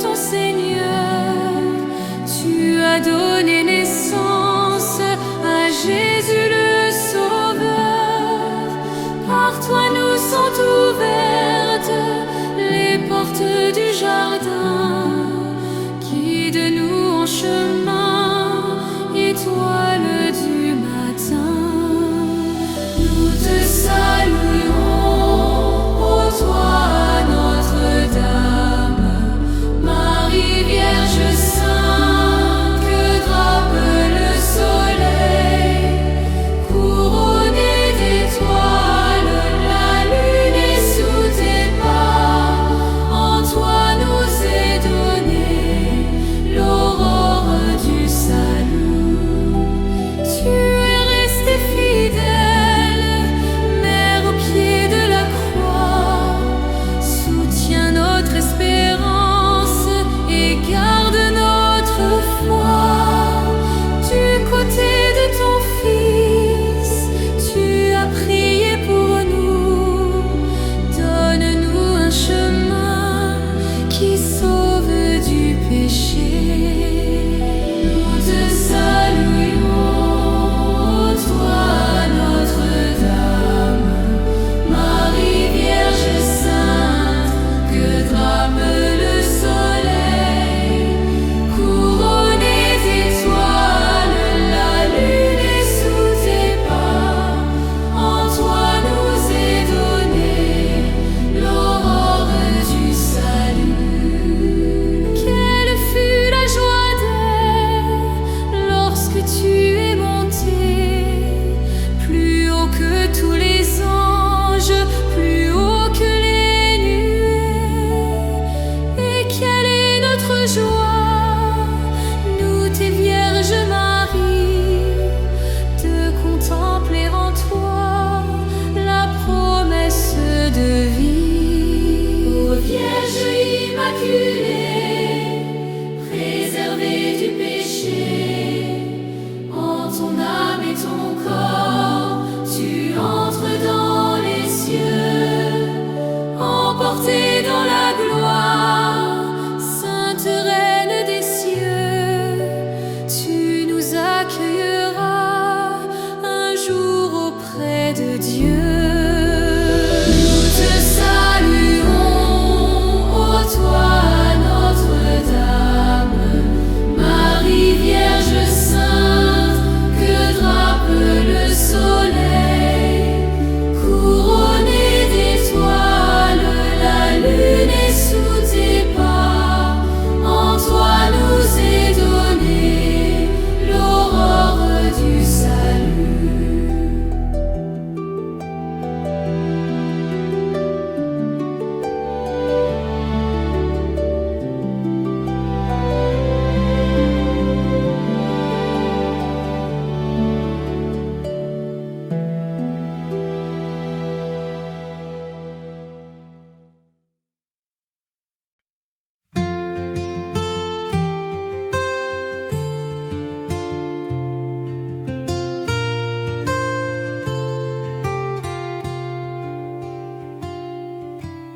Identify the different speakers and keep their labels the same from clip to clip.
Speaker 1: ton Seigneur, tu as donné naissance à Jésus le Sauveur. Par toi nous sont ouvertes les portes du jardin. Guide nous en chemin, étoile du matin. Nous te saluons, ô toi Notre-Dame, Marie Vierge Sainte, que drape le soleil. Couronnée d'étoiles, la lune est sous tes pas. En toi nous est donnée l'aurore du salut. Tu es restée fidèle, Mère au pied de la croix. Soutiens notre espérance et garde notre foi. Du côté de ton Fils, tu as prié pour nous. Donne-nous un chemin qui sauve du péché. Nous te saluons, ô toi Notre-Dame, Marie Vierge Sainte, que drape le soleil. Couronnée d'étoiles, la lune est sous tes pas. En toi nous est donnée l'aurore du salut. Quelle fut la joie d'elle lorsque tu es monté, plus haut que tous les anges, plus haut que les nuées. Et quelle est notre joie, nous tes Vierges Marie, de contempler en toi la promesse de vie. Ô Vierge Immaculée, préservée du péché, en ton âme et ton corps, tu entres dans les cieux, emportée dans la gloire. Sainte Reine des cieux, tu nous accueilleras un jour auprès de Dieu. Nous te saluons, ô toi Notre-Dame, Marie Vierge Sainte, que drape le soleil. Couronnée d'étoiles, la lune est sous tes pas. En toi nous est donnée l'aurore du salut.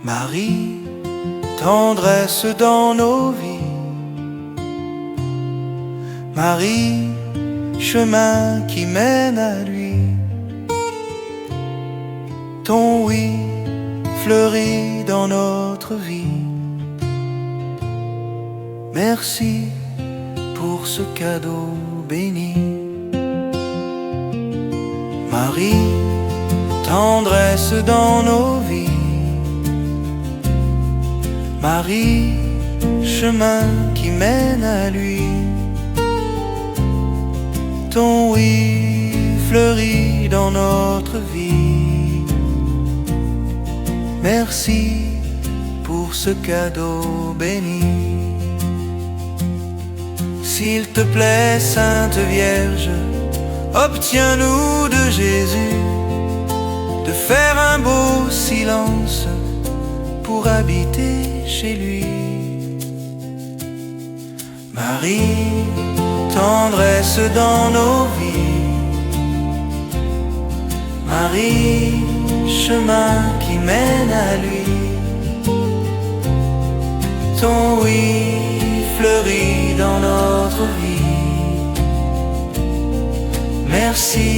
Speaker 2: Marie, tendresse dans nos vies. Marie, chemin qui mène à lui. Ton oui fleurit dans notre vie. Merci pour ce cadeau béni. Marie, tendresse dans nos vies. Marie, chemin qui mène à lui. Ton oui fleurit dans notre vie. Merci pour ce cadeau béni. S'il te plaît, Sainte Vierge, obtiens-nous de Jésus de faire un beau silence pour habiter chez lui. Marie, tendresse dans nos vies. Marie, chemin qui mène à lui. ton oui fleurit dans notre vie. Merci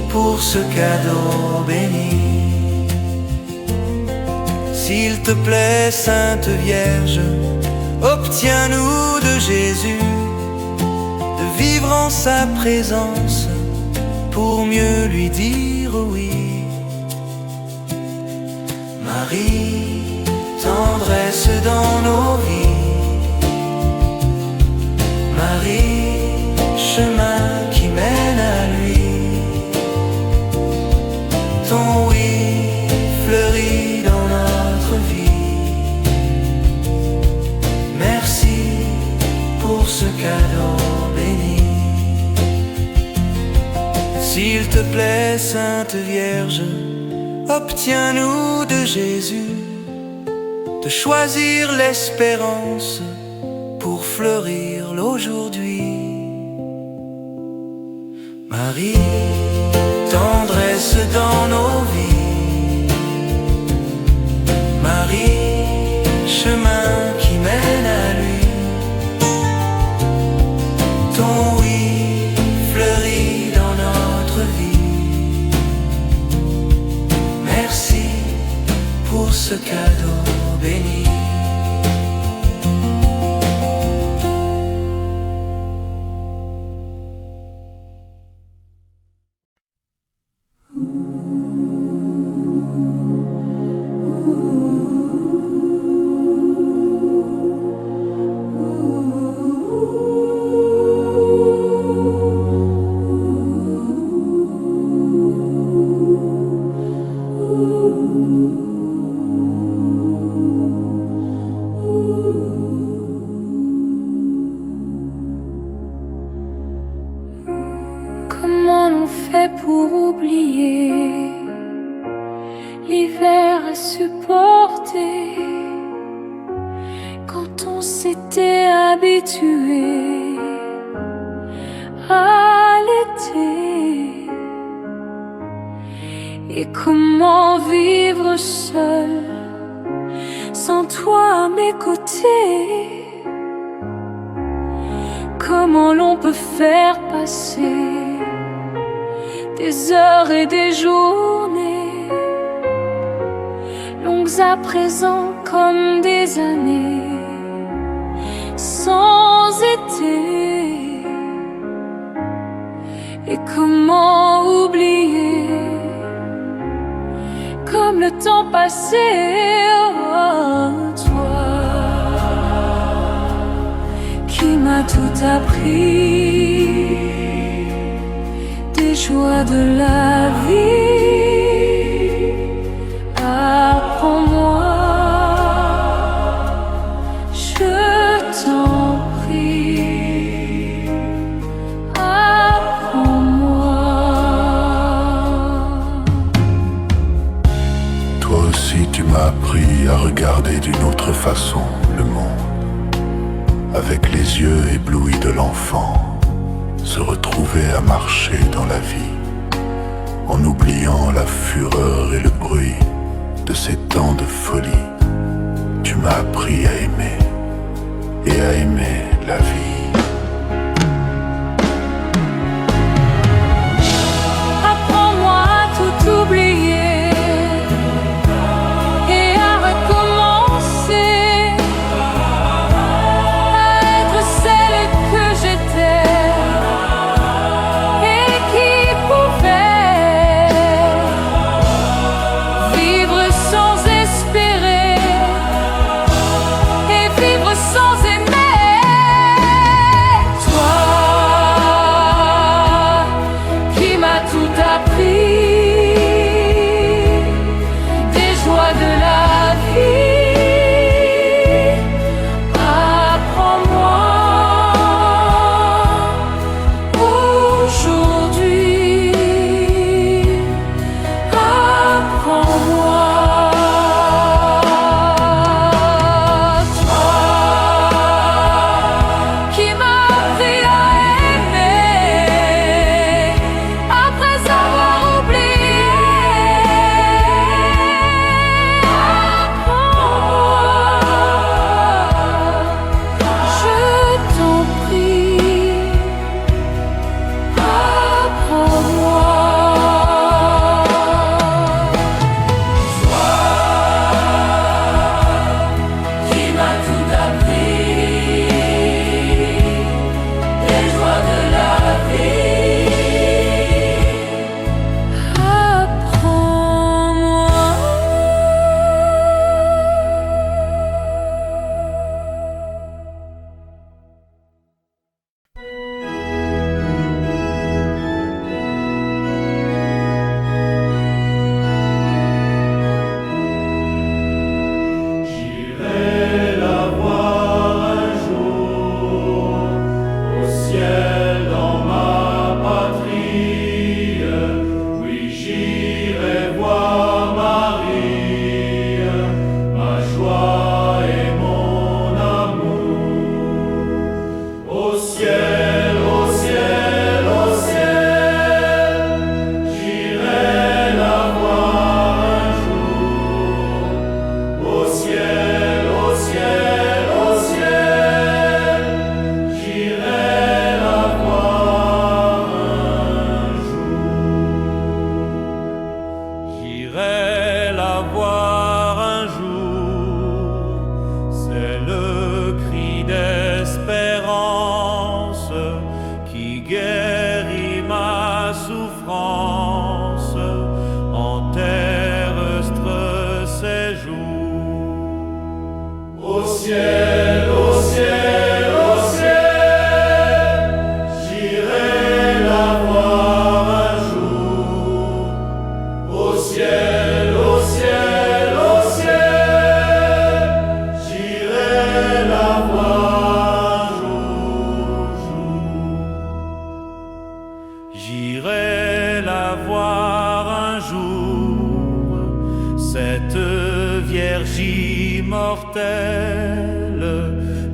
Speaker 2: pour ce cadeau béni. S'il te plaît, Sainte Vierge, obtiens-nous de Jésus de vivre en sa présence pour mieux lui dire oui. Marie, tendresse dans nos vies. Marie, chemin qui mène à lui. Ton oui fleurit dans notre vie. Merci pour ce cadeau béni. S'il te plaît, Sainte Vierge, obtiens-nous de Jésus de choisir l'espérance pour fleurir l'aujourd'hui. Marie, tendresse dans nos vies. Marie, chemin qui mène à lui. Ton oui fleurit dans notre vie. Merci pour ce cadeau béni.
Speaker 1: Comment l'on fait pour oublier l'hiver à supporter quand on s'était habitué à l'été? Et comment vivre seul sans toi à mes côtés? Comment l'on peut faire passer des heures et des journées longues à présent comme des années sans été? Et comment oublier comme le temps passé, toi qui m'as tout appris, des joies de la vie. Apprends-moi, je t'en prie, apprends-moi.
Speaker 3: Toi aussi tu m'as appris à regarder d'une autre façon le monde, avec les yeux éblouis de l'enfant, se retrouver à marcher dans la vie, en oubliant la fureur et le bruit de ces temps de folie. Tu m'as appris à aimer et à aimer la vie.
Speaker 1: Apprends-moi à tout oublier et à recommencer, à être celle que j'étais et qui pouvait vivre sans espérer et vivre sans aimer.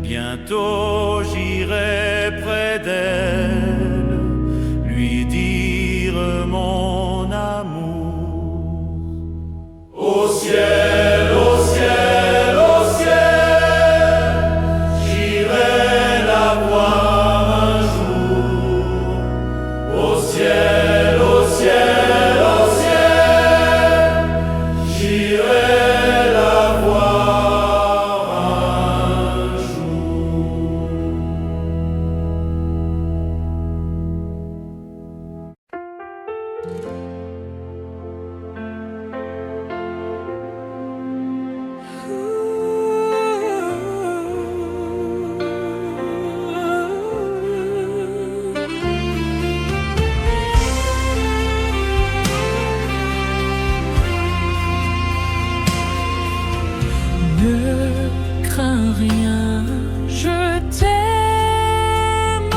Speaker 4: Bientôt j'irai près d'elle, lui dire mon amour. Au ciel, au ciel, au ciel, j'irai la voir un jour. Au ciel, au ciel, au ciel, j'irai la voir un jour.
Speaker 1: Ne crains rien, je t'aime,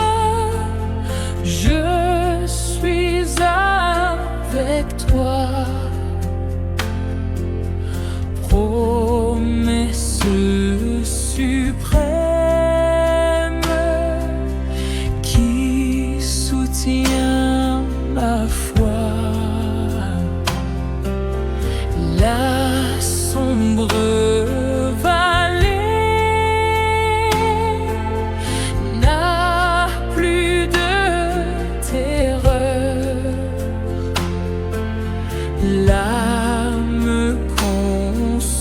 Speaker 1: je suis avec toi. Promesse suprême qui soutient la foi. La sombre l'âme consolée,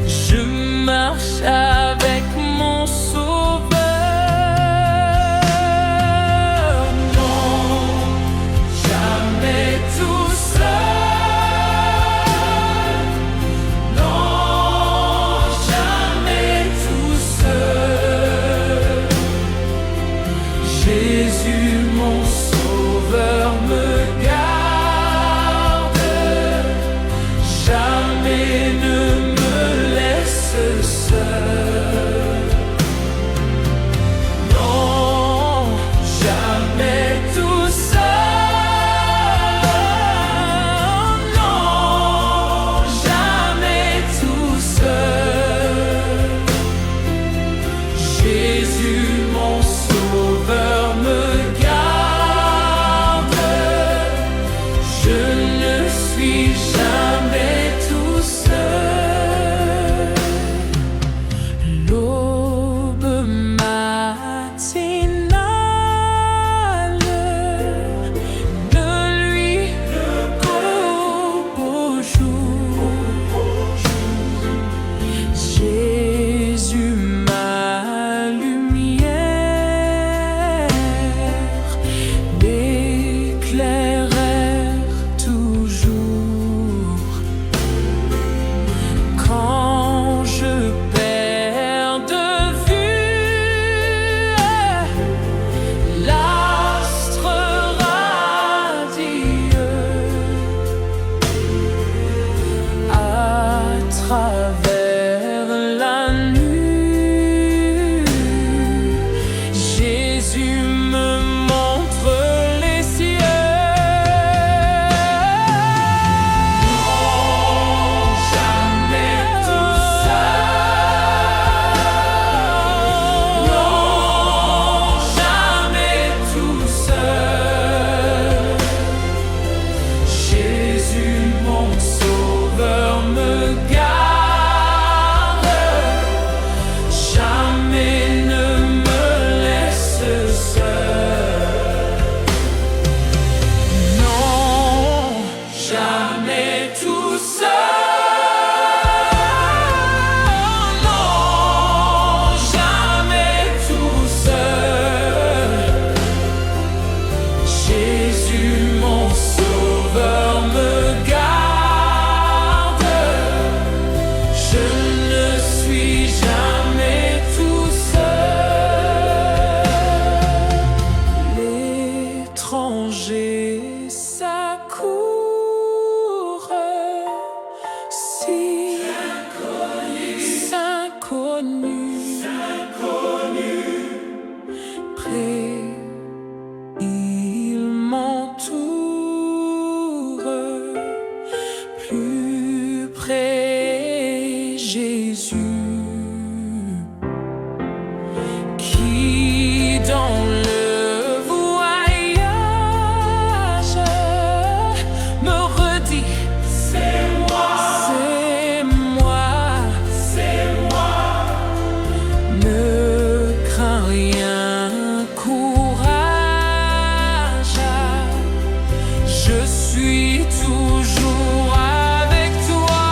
Speaker 1: je marche avec mon sauveur. Non, jamais tout seul. Non, jamais tout seul. Jésus, mon Sauveur me garde, jamais ne me laisse seul. travers la nuit, Jésus me montre les cieux. Non, jamais tout seul. Non, jamais tout seul. Jésus, mon sauveur, me garde. Jamais ne me laisse seul. Non, jamais tout seul. Non, jamais tout seul. Jésus, mon sauveur, me garde. Je ne suis jamais tout seul. L'étranger s'accourt si inconnu, près il m'entoure, plus près Jésus, qui dans le voyage me redit: c'est moi, c'est moi, c'est moi. Ne crains rien, courage, je suis toujours avec toi.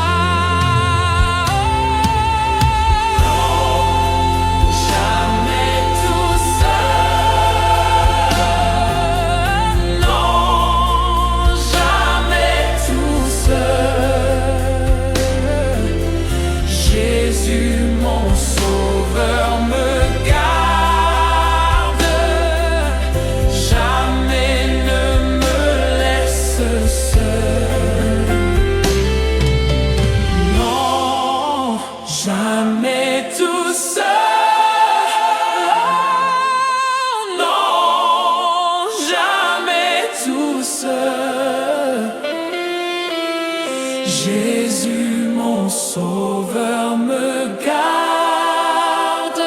Speaker 1: Jamais tout seul. Non, jamais tout seul. Jésus, mon sauveur, me garde. Jamais ne me laisse seul. Non, jamais tout seul. Non, jamais tout seul. Jésus, mon sauveur, me garde.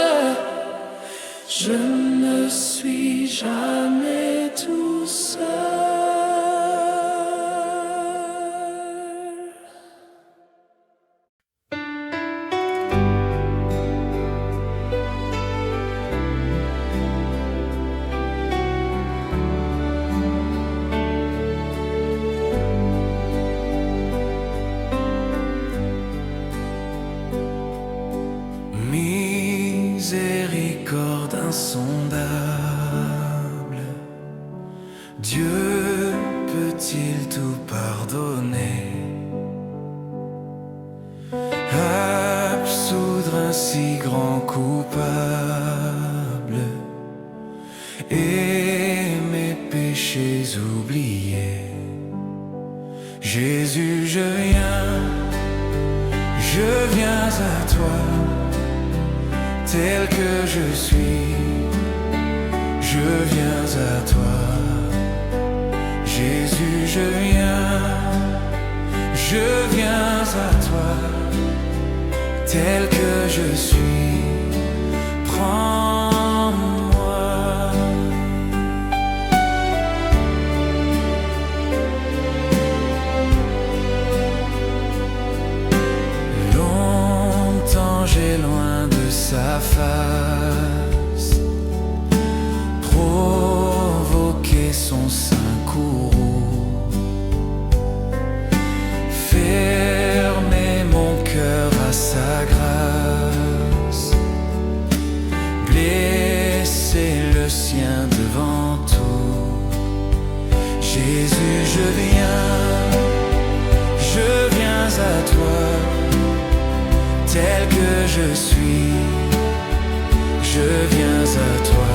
Speaker 1: Je ne suis jamais tout seul.
Speaker 2: Miséricorde insondable, Dieu peut-il tout pardonner? Absoudre un si grand coupable et mes péchés oubliés. Jésus, je viens à toi, tel que je suis, je viens à toi. Jésus, je viens à toi, tel que je suis, prends-moi. Longtemps j'ai loin de sa face provoqué son sein courroux, fermer mon cœur à sa grâce, blesser le sien devant tout. Jésus, je viens à toi, tel que je suis, je viens à toi.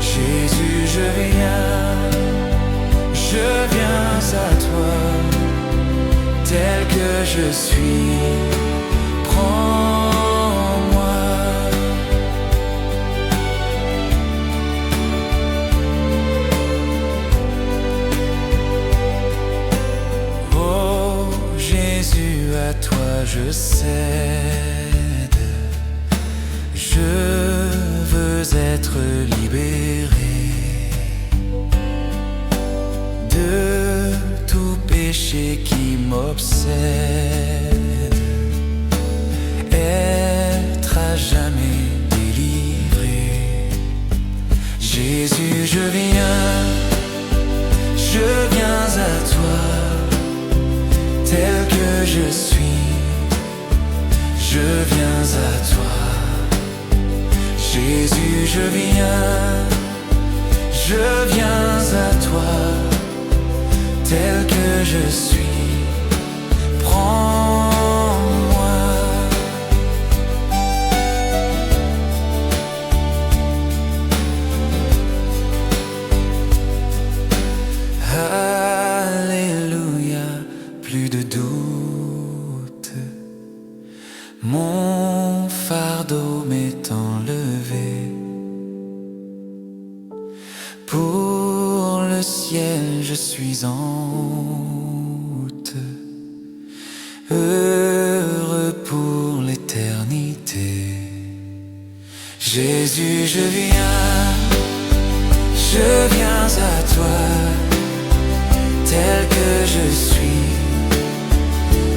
Speaker 2: Jésus, je viens à toi, tel que je suis. Prends-moi. Oh Jésus, à toi je cède. Je veux être libéré de tout péché qui m'obsède, être à jamais délivré. Jésus, je viens à toi, tel que je suis, je viens à toi. Jésus, je viens à toi, tel que je suis. Prends-moi. Alléluia, plus de doute, mon fardeau m'est enlevé. Pour le ciel je suis en route, heureux pour l'éternité. Jésus, je viens à toi, tel que je suis,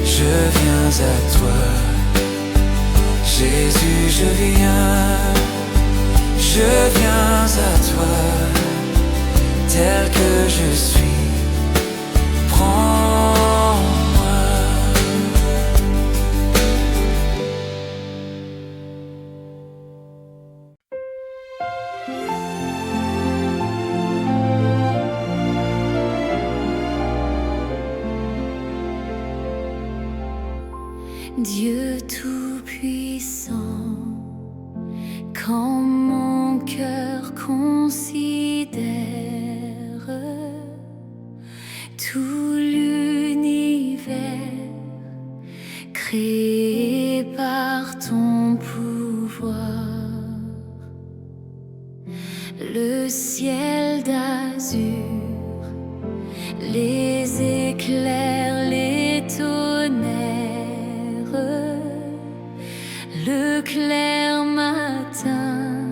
Speaker 2: je viens à toi. Jésus, je viens à toi, tel que je suis. Prends-moi.
Speaker 1: Dieu tout-puissant, quand mon cœur considère tout l'univers créé par ton pouvoir, le ciel d'azur, les éclairs, les tonnerres, le clair matin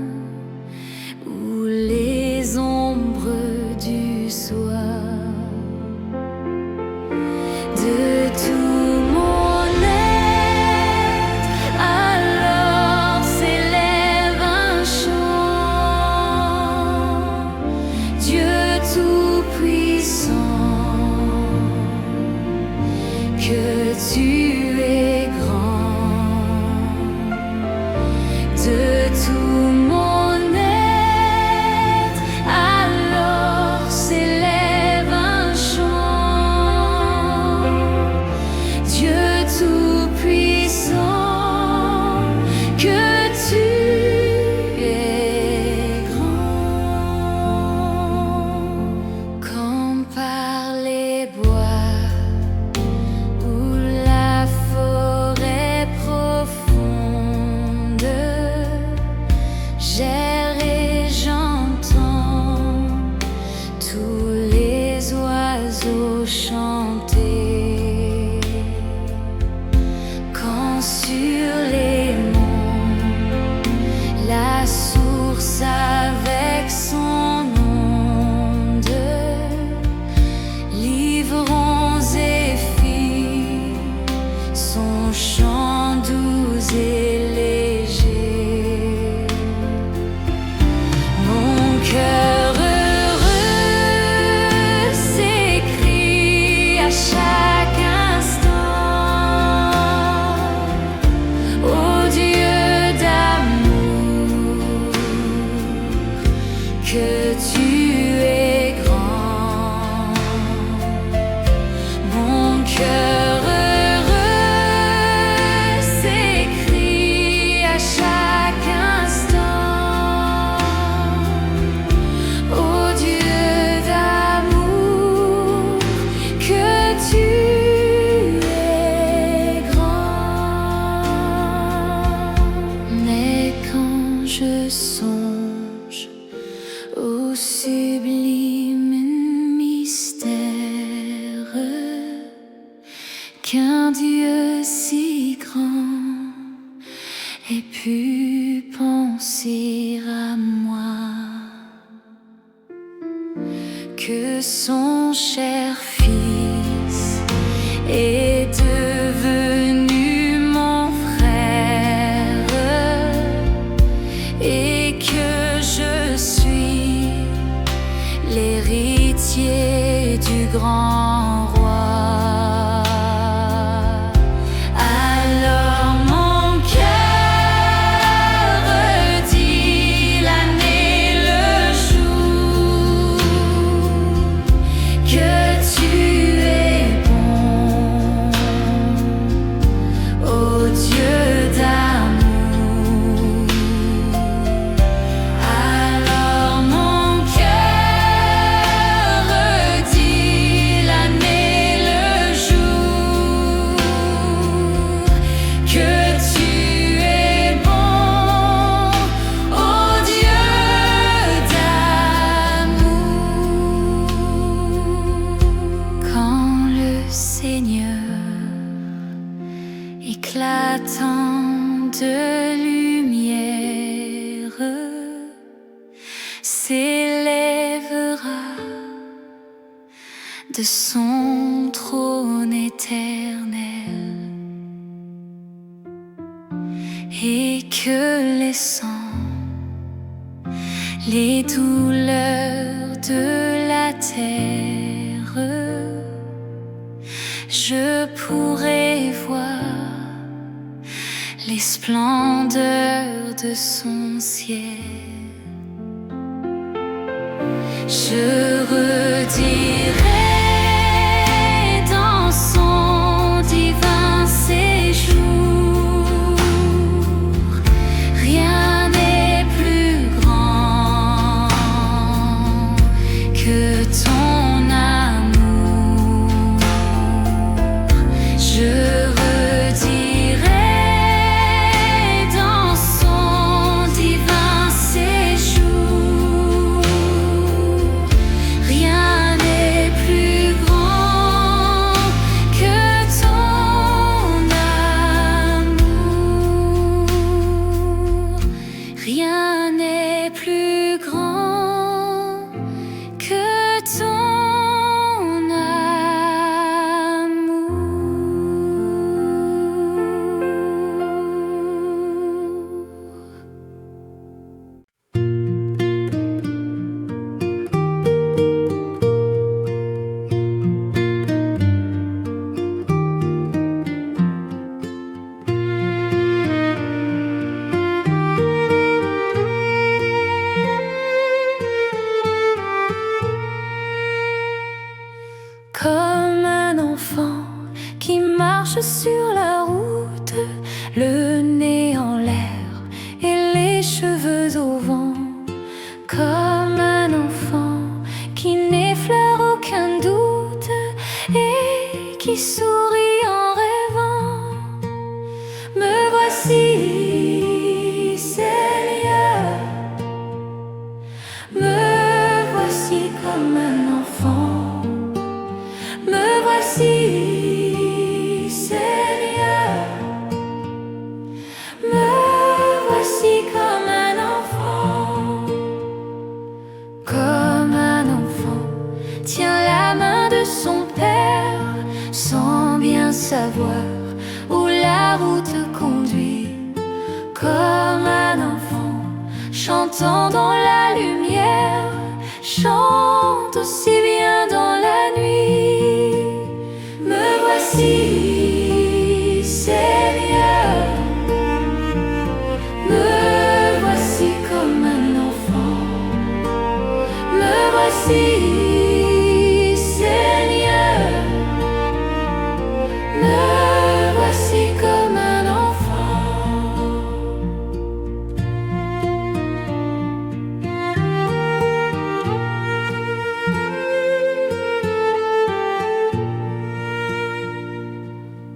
Speaker 1: ou les ombres du soir. De tout mon être, alors s'élève un chant. Dieu tout-puissant, que tu es grand. De tout mon être, alors s'élève un chant. Dieu tout-puissant, que tu es grand. Quand par les bois ou la forêt profonde, j'erre et j'entends tous les oiseaux chanter. Quand sur les monts, la source avec son onde, livrons et filles, son chant doux et léger. Mon cœur heureux s'écrie à chaque instant: ô Dieu d'amour, que tu es grand. Mon cœur heureux s'écrie son cher fils est devenu mon frère et que je suis l'héritier du grand roi. Alors mon cœur redit l'année, le jour que tu es bon, ô Dieu d'amour. Alors mon cœur redit l'année, le jour que tu es bon, ô Dieu d'amour. Quand le Seigneur éclatant de lumière s'élèvera de son trône éternel, et que laissant les douleurs de la terre, je pourrai voir les splendeurs de son ciel. Je redirai dans son divin séjour, rien n'est plus grand que ton amour. Je redirai dans son divin séjour, rien n'est plus grand que ton amour. Rien n'est plus grand que ton comme un enfant qui marche sur la route, le nez en l'air et les cheveux au vent. Comme un enfant qui n'effleure aucun doute et qui sourit en rêvant. Me voici, Seigneur, me voici comme un enfant. Me voici, Seigneur, me voici comme un enfant. Comme un enfant tient la main de son père sans bien savoir où la route conduit. Comme un enfant chantant dans la lumière, chante aussi bien dans la nuit. Me voici, Seigneur, me voici comme un enfant. Me voici, Seigneur, me voici comme un enfant.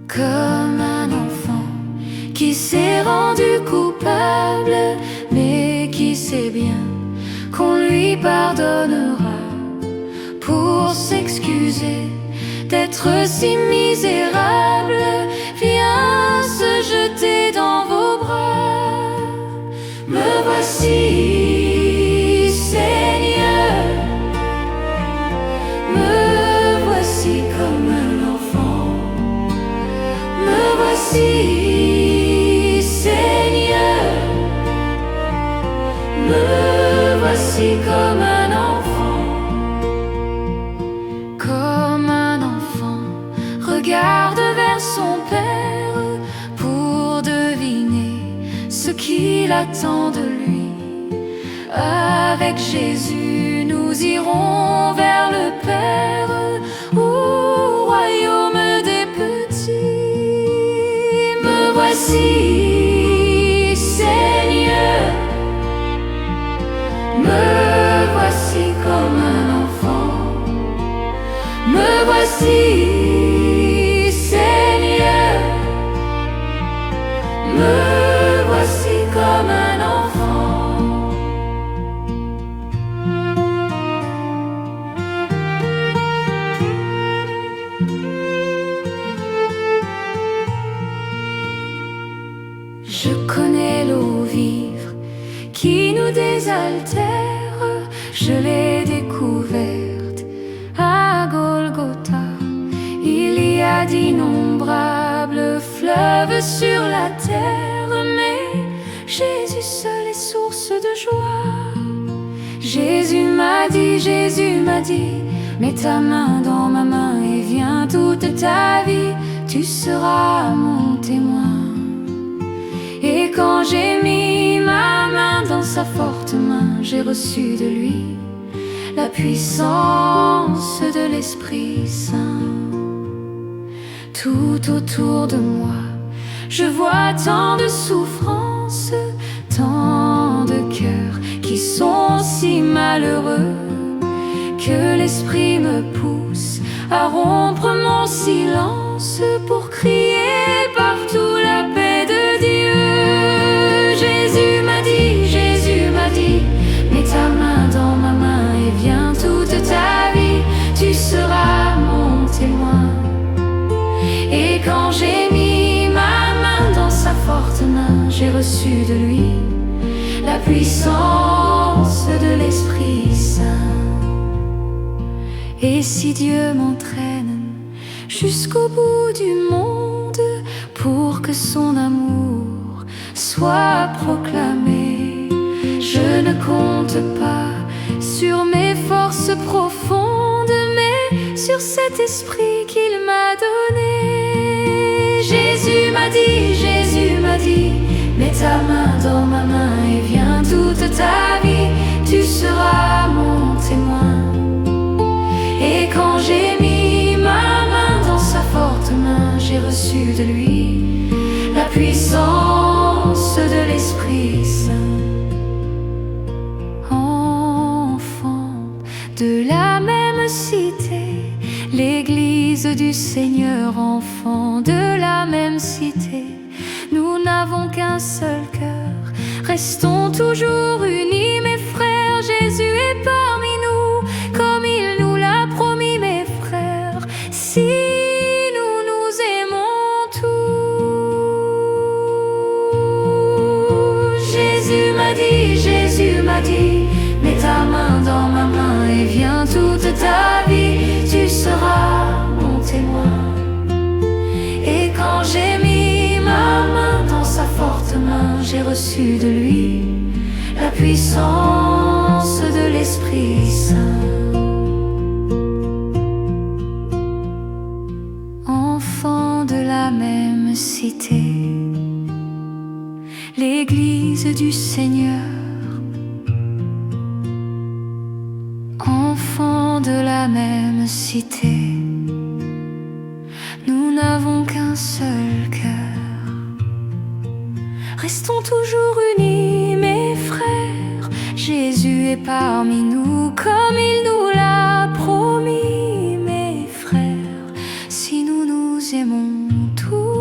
Speaker 1: Comme un enfant qui s'est rendu coupable, mais qui sait bien qu'on lui pardonnera, pour s'excuser d'être si misérable, viens se jeter dans vos bras. Me voici, Seigneur, voici comme un enfant. Comme un enfant regarde vers son Père pour deviner ce qu'il attend de lui. Avec Jésus, nous irons vers le Père, au royaume des petits. Me voici, Seigneur, me voici comme un enfant. Me voici, Seigneur, me voici comme un enfant. Je connais l'eau vive qui nous désaltère, je l'ai découverte à Golgotha. Il y a d'innombrables fleuves sur la terre, mais Jésus seul est source de joie. Jésus m'a dit, mets ta main dans ma main et viens toute ta vie, tu seras mon témoin. Et quand j'ai mis ma main dans sa forte main, j'ai reçu de lui la puissance de l'Esprit Saint. Tout autour de moi, je vois tant de souffrances, tant de cœurs qui sont si malheureux, que l'Esprit me pousse à rompre mon silence pour crier partout la paix de Dieu. Jésus m'a dit, mets ta main dans ma main et viens toute ta vie, tu seras mon témoin. Et quand j'ai mis ma main dans sa forte main, j'ai reçu de lui la puissance de l'Esprit Saint. Et si Dieu m'entraîne jusqu'au bout du monde pour que son amour soit proclamé, je ne compte pas sur mes forces profondes, mais sur cet esprit qu'il m'a donné. Jésus m'a dit, mets ta main dans ma main et viens toute ta vie, tu seras mon témoin. Et quand j'ai mis ma main dans sa forte main, j'ai reçu de lui la puissance de l'Esprit Saint. Enfant de la même cité, l'Église du Seigneur, enfant de la même cité, nous n'avons qu'un seul cœur, restons toujours unis, mes frères. Jésus est parmi nous, comme il nous l'a promis, mes frères. Si nous nous aimons tous. Jésus m'a dit, mets ta main dans ma main et viens toute ta vie, tu seras mon témoin. Et quand j'ai mis ma main dans sa forte main, j'ai reçu de lui la puissance de l'Esprit Saint. Enfants de la même cité, l'Église du Seigneur, enfants de la même cité, nous n'avons qu'un seul cœur, restons toujours unis, mes frères. Jésus est parmi nous, comme il nous l'a promis, mes frères. Si nous nous aimons tous.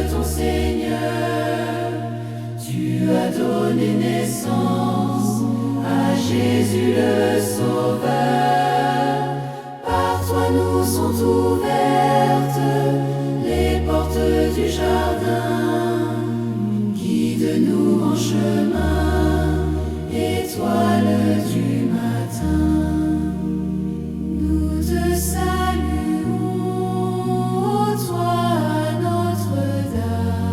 Speaker 1: ton Seigneur, tu as donné naissance à Jésus le Sauveur. Par toi nous sont ouvertes les portes du jardin. Guide-nous en chemin, étoile du matin. Nous te saluons, toi Notre-Dame,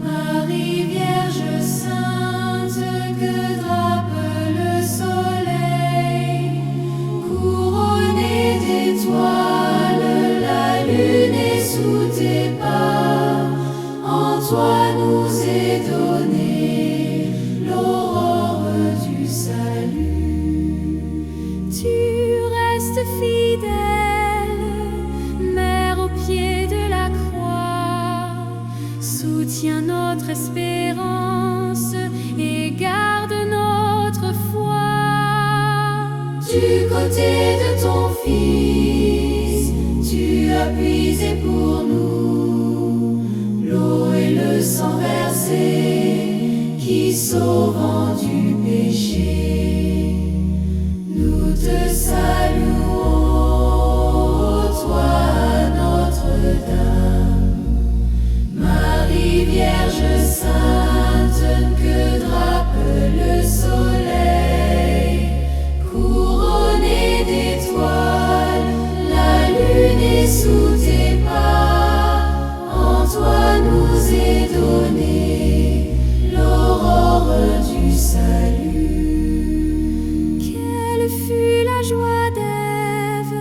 Speaker 1: Marie Vierge Sainte, que drape le soleil. Couronnée d'étoiles, la lune est sous tes pas. En toi nous est donnée l'aurore du salut. Tu restes fidèle, Mère au pied de la croix. Soutiens notre espérance et garde notre foi. Du côté de ton Fils, tu as puisé pour nous l'eau et le sang versé qui sauvant du péché. Nous te saluons, toi Notre-Dame, Marie Vierge Sainte, que drape le soleil. Couronnée d'étoiles, la lune est sous tes pas. En toi nous est donnée l'aurore du salut. Quelle fut la joie d'Ève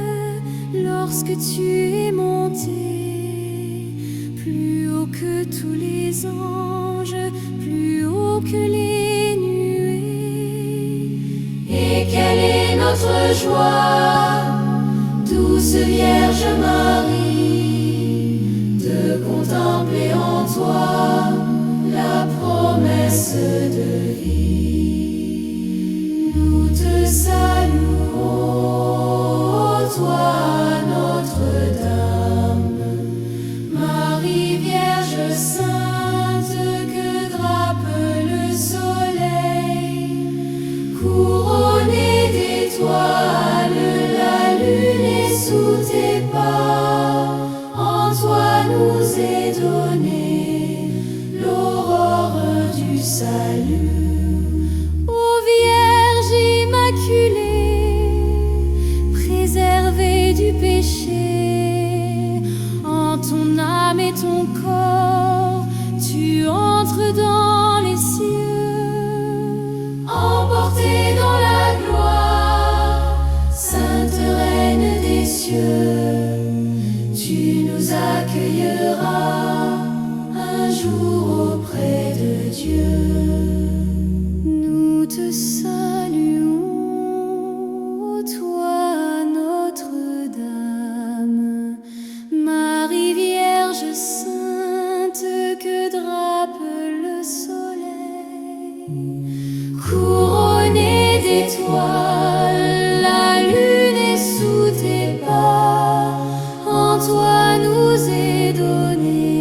Speaker 1: lorsque tu es monté, plus haut que tous les anges, plus haut que les nuées. Et quelle est notre joie, douce Vierge Marie, de contempler en toi la promesse de vie. Nous te saluons, toi Notre-Dame, Marie Vierge Sainte, que drape le soleil. Couronnée d'étoiles, la lune est sous tes pas. En toi nous est donnée l'aurore du salut. Ô Vierge immaculée, préservée du péché, en ton âme et ton corps, tu entres dans les cieux. Emportée dans la gloire, Sainte Reine des cieux, tu nous accueilleras un jour auprès de Dieu. Nous te saluons, toi Notre-Dame, Marie Vierge Sainte, que drape le soleil. Couronnée d'étoiles, la lune est sous tes pas. En toi nous est donnée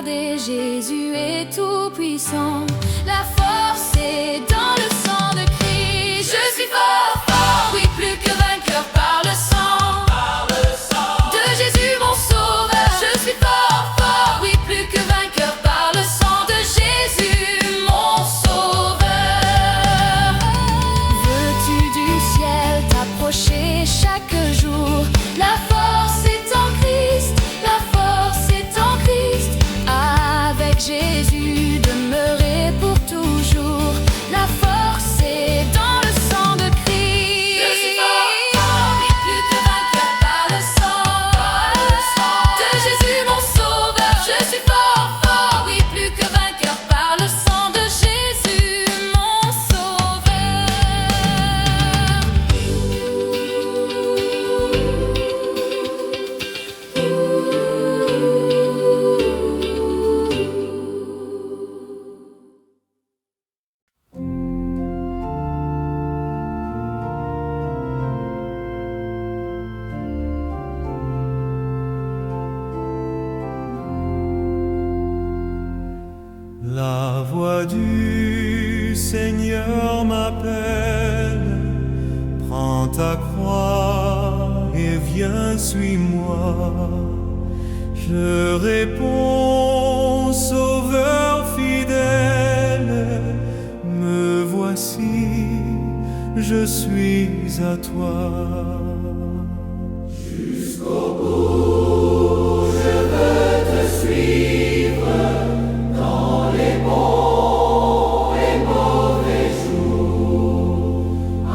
Speaker 1: regardez, Jésus est tout puissant. La force est dans le sang de Christ. Je suis fort, fort, oui, plus que vainqueur par le sang de Jésus mon sauveur. Je suis fort, fort, oui, plus que vainqueur par le sang de Jésus mon sauveur. Veux-tu du ciel t'approcher chaque jour? La force est en Christ, la force est en Christ. Avec Jésus demeurer pour toujours. La force est dans le sang de Christ. Je suis fort, oui, plus que vainqueur par le sang de Jésus mon sauveur. Je suis fort, oui, plus que vainqueur par le sang de Jésus mon sauveur.
Speaker 4: La voix du Seigneur m'appelle, prends ta croix et viens, suis-moi. Je réponds, Sauveur fidèle, me voici, je suis à toi. Jusqu'au bout, je veux te suivre. Dans les bons et mauvais jours, à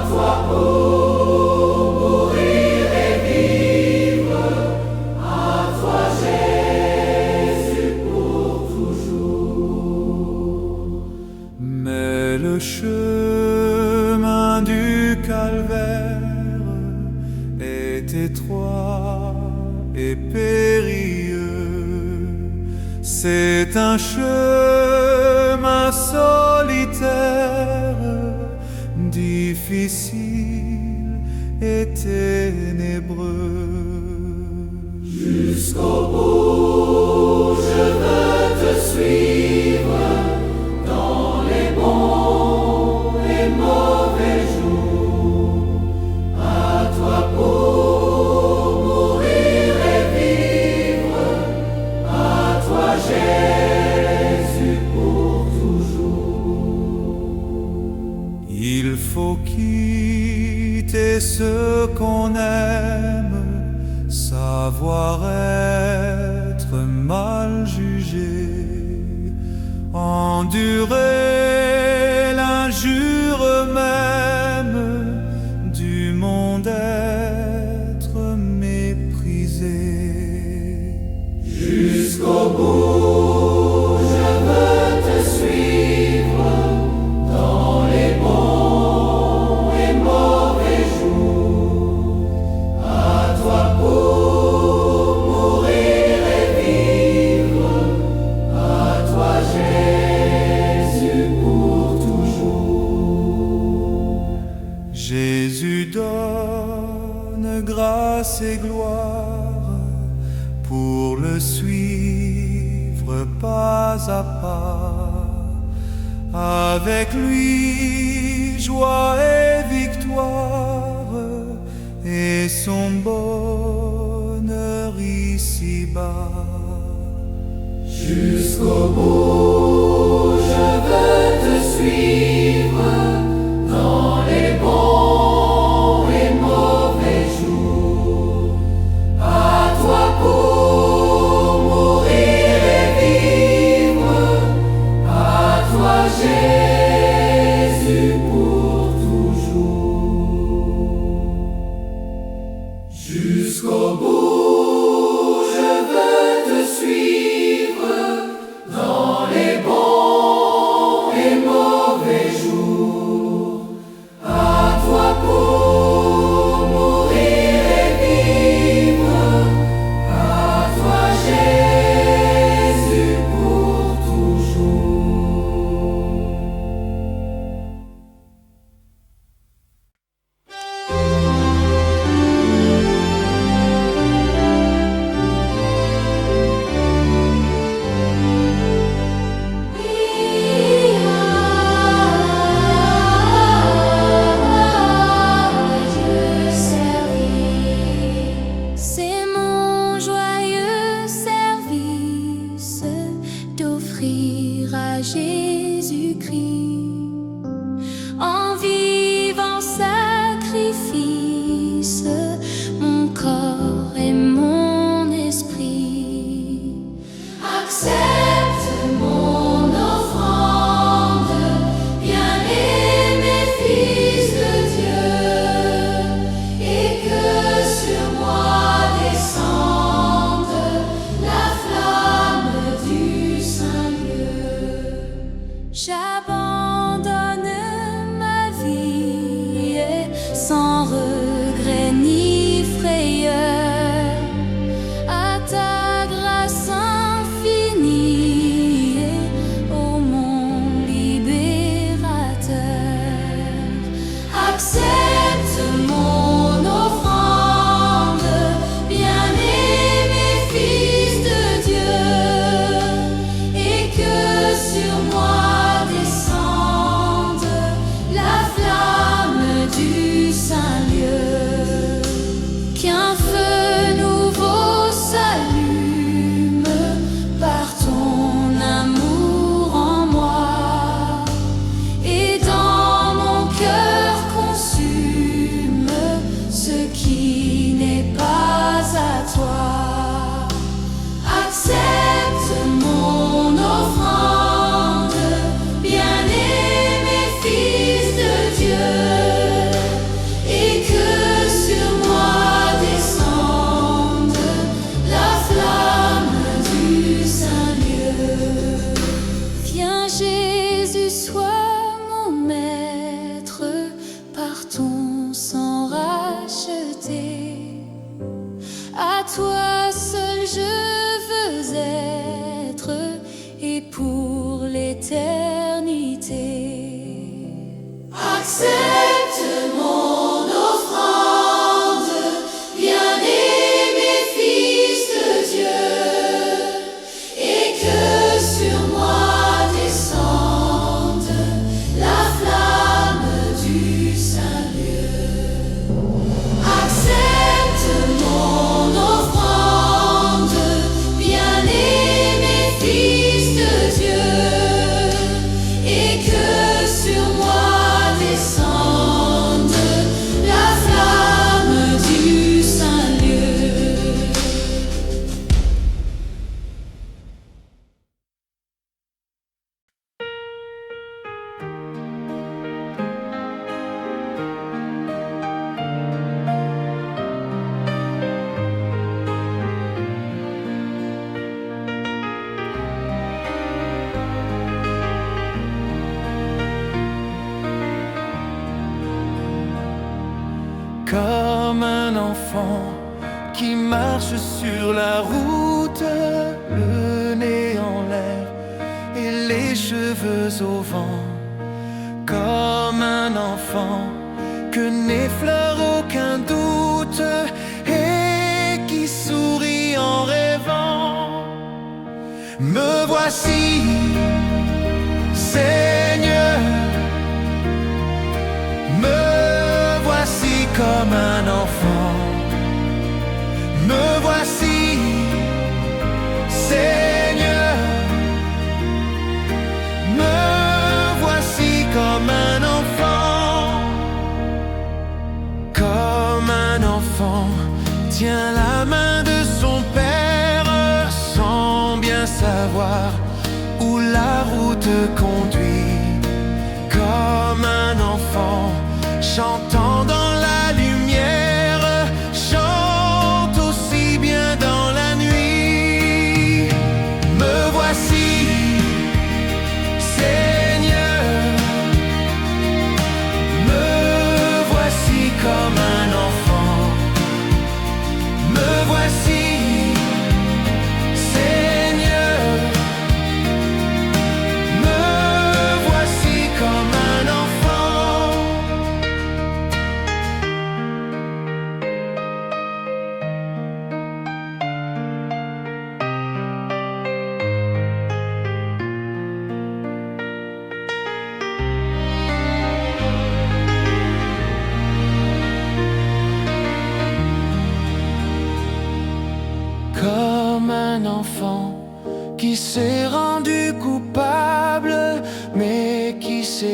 Speaker 4: toi pour mourir et vivre, à toi Jésus pour toujours. Mais le chemin du calvaire est étroit et périlleux. C'est un chemin solitaire, difficile et ténébreux. Jusqu'au bout, je veux te suivre, dans les bons et mauvais jours, à toi pour mourir et vivre, à toi Jésus pour toujours. Il faut quitter ce qu'on aime, savoir être mal jugé, endurer l'injure même du monde, être méprisé. Jusqu'au bout, je veux te suivre, dans les bons et mauvais jours, à toi pour mourir et vivre, à toi Jésus pour toujours. Jésus donne grâce et gloire, pour le suivre pas à pas. Avec lui, joie et victoire, et son bonheur ici-bas. Jusqu'au bout, je veux te suivre, dans les bons et mauvais jours, à toi pour mourir et vivre, à toi Jésus pour toujours. Jusqu'au bout, je veux te suivre, dans les
Speaker 1: offrir à Jésus-Christ. En vivant sacrifice, mon corps et mon esprit. Accepte mon offrande, bien-aimé Fils de Dieu, et que sur moi descende la flamme du Saint-Lieu. J'abandonne ma vie sans regret ni frayeur à ta grâce infinie, ô mon libérateur. Accepte mon offrande, bien-aimé Fils de Dieu, et que sur moi descende la flamme du Saint-Lieu. Qu'un feu nouveau s'allume par ton amour en moi, et dans mon cœur consume ce qui n'est pas à toi. Accepte mon offrande, bien-aimé Fils de Dieu, et que sur moi descende la flamme du Saint-Lieu. Viens Jésus, sois mon maître, par ton sang racheté. À toi seul je veux être, et pour l'éternité. Accepte mon offrande, bien-aimé Fils de Dieu, et que sur moi descende la flamme du Saint-Lieu. Accepte mon offrande, bien-aimé Fils de Dieu, et que sur moi descende la flamme du Saint-Lieu.
Speaker 2: Comme un enfant qui marche sur la route, le nez en l'air et les cheveux au vent. Comme un enfant que n'effleure aucun doute et qui sourit en rêvant. Me voici, Seigneur, me voici comme un enfant. Me voici, Seigneur, me voici comme un enfant. Comme un enfant tient la main de son père sans bien savoir où la route conduit. Comme un enfant chantant dans la lumière, chante aussi bien dans la nuit. Me voici, Seigneur, me voici comme un enfant. Me voici, Seigneur, me voici comme un enfant.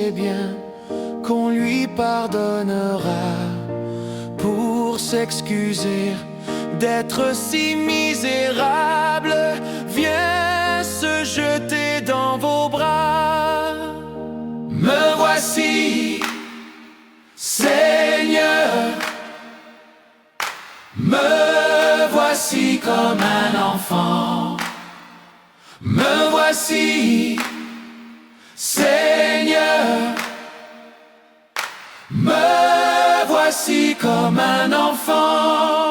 Speaker 2: sait bien qu'on lui pardonnera pour s'excuser d'être si misérable. Viens se jeter dans vos bras. Me voici, Seigneur. Me voici comme un enfant. Me voici, Seigneur. Me voici comme un enfant.